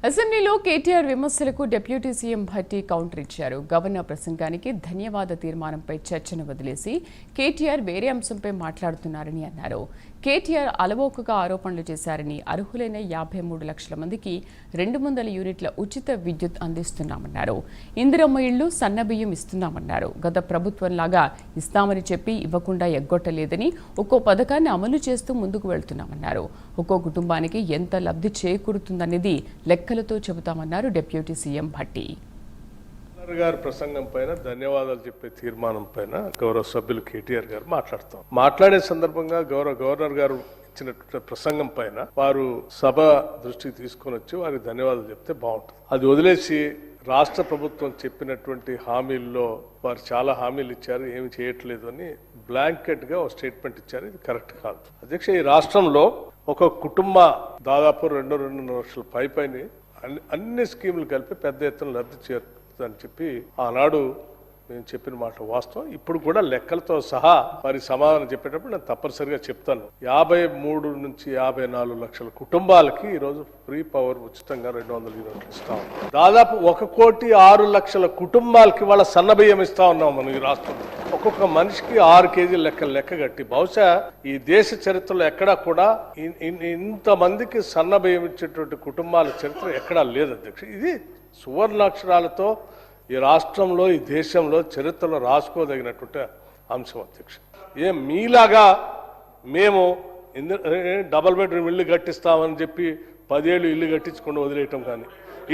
అసెంబ్లీలో కేటీఆర్ విమర్శలకు deputy CM Bhatti counter ఇచ్చారు. గవర్నర్ ప్రసంగానికి ధన్యవాద తీర్మానంపై చర్చను వదిలేసి కేటీఆర్ వేరే అంశంపై మాట్లాడుతున్నారని అన్నారు. కేటీఆర్ అలవోకగా ఆరోపణలు చేశారని, అర్హులైన 53 లక్షల మందికి 200 యూనిట్ల ఉచిత విద్యుత్ అందిస్తున్నామన్నారు. ఇందిరమ్మ ఇళ్లు, సన్నబియ్యం ఇస్తున్నామన్నారు. గత ప్రభుత్వంలాగా ఇస్తామని చెప్పి ఇవ్వకుండా ఎగ్గొట్టలేదని, ఒక్కో పథకాన్ని అమలు చేస్తూ ముందుకు వెళ్తున్నామన్నారు. ఒక్కో కుటుంబానికి ఎంత లబ్ధి చేకూరుతుందనేది లెక్కలతో చెబుతామన్నారు డిప్యూటీ సీఎం భట్టి. గారి ప్రసంగం పైన ధన్యవాదాలు చెప్పే తీర్మానం పైన గౌరవ సభ్యులు కేటీఆర్ గారు మాట్లాడే సందర్భంగా గవర్నర్ గారు ఇచ్చినటువంటి ప్రసంగం పైన వారు సభ దృష్టికి తీసుకొని వచ్చి వారికి ధన్యవాదాలు చెప్తే బాగుంటుంది. అది వదిలేసి రాష్ట్ర ప్రభుత్వం చెప్పినటువంటి హామీల్లో వారు చాలా హామీలు ఇచ్చారు, ఏమి చేయట్లేదు అని బ్లాంకెట్ గా ఒక స్టేట్మెంట్ ఇచ్చారు. ఇది కరెక్ట్ కాదు అధ్యక్ష. ఈ రాష్ట్రంలో ఒక కుటుంబ దాదాపు 2.5 లక్షల పైని అన్ని స్కీములు కలిపి పెద్ద ఎత్తున లబ్ధి అని చెప్పి ఆనాడు నేను చెప్పిన మాట వాస్తవం. ఇప్పుడు కూడా లెక్కలతో సహా వారి సమాధానం చెప్పేటప్పుడు నేను తప్పనిసరిగా చెప్తాను. 53 నుంచి 54 లక్షల కుటుంబాలకి ఈరోజు ఫ్రీ పవర్ ఉచితంగా 200 యూనిట్లు ఇస్తా ఉన్నాం. దాదాపు 1,06,00,000 కుటుంబాలకి వాళ్ళ సన్నబియ్యం ఇస్తా ఉన్నాం మనం ఈ రాష్ట్రంలో. ఒక్కొక్క మనిషికి 6 కేజీల లెక్క కట్టి బహుశా ఈ దేశ చరిత్రలో ఎక్కడా కూడా ఇంతమందికి సన్నబియ్యం ఇచ్చేటువంటి కుటుంబాల చరిత్ర ఎక్కడా లేదు అధ్యక్ష. ఇది సువర్ణాక్షరాలతో ఈ రాష్ట్రంలో, ఈ దేశంలో చరిత్రలో రాసుకోదగినటువంటి అంశం అధ్యక్ష. మీలాగా మేము డబల్ బెడ్రూమ్ ఇల్లు కట్టిస్తామని చెప్పి 10 ఏళ్ళు ఇల్లు కట్టించకుండా వదిలేయటం కానీ,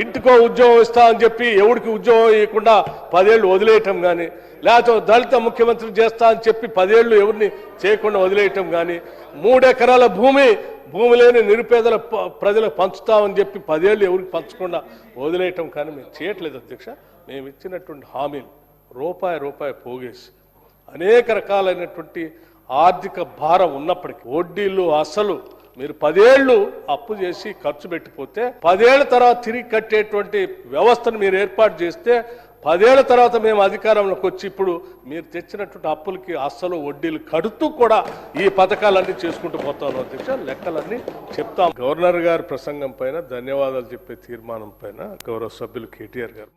ఇంటికో ఉద్యోగం ఇస్తామని చెప్పి ఎవరికి ఉద్యోగం ఇవ్వకుండా 10 ఏళ్ళు వదిలేయటం కానీ, లేకపోతే దళిత ముఖ్యమంత్రి చేస్తా అని చెప్పి 10 ఏళ్ళు ఎవరిని చేయకుండా వదిలేయటం కానీ, 3 ఎకరాల భూమి లేని నిరుపేదల ప్రజలకు పంచుతామని చెప్పి 10 ఏళ్ళు ఎవరికి పంచకుండా వదిలేయటం కానీ మేము చేయట్లేదు అధ్యక్ష. మేము ఇచ్చినటువంటి హామీలు రూపాయి పోగేసి అనేక రకాలైనటువంటి ఆర్థిక భారం ఉన్నప్పటికీ వడ్డీలు అసలు మీరు 10 ఏళ్ళు అప్పు చేసి ఖర్చు పెట్టిపోతే 10 ఏళ్ల తర్వాత తిరిగి కట్టేటువంటి వ్యవస్థను మీరు ఏర్పాటు చేస్తే 10 ఏళ్ల తర్వాత మేము అధికారంలోకి వచ్చి ఇప్పుడు మీరు తెచ్చినటువంటి అప్పులకి అస్సలు వడ్డీలు కడుతూ కూడా ఈ పథకాలన్నీ చేసుకుంటూ పోతాను అధ్యక్ష. లెక్కలన్నీ చెప్తాం. గవర్నర్ గారి ప్రసంగం పైన ధన్యవాదాలు చెప్పే తీర్మానం పైన గౌరవ సభ్యులు కేటీఆర్ గారు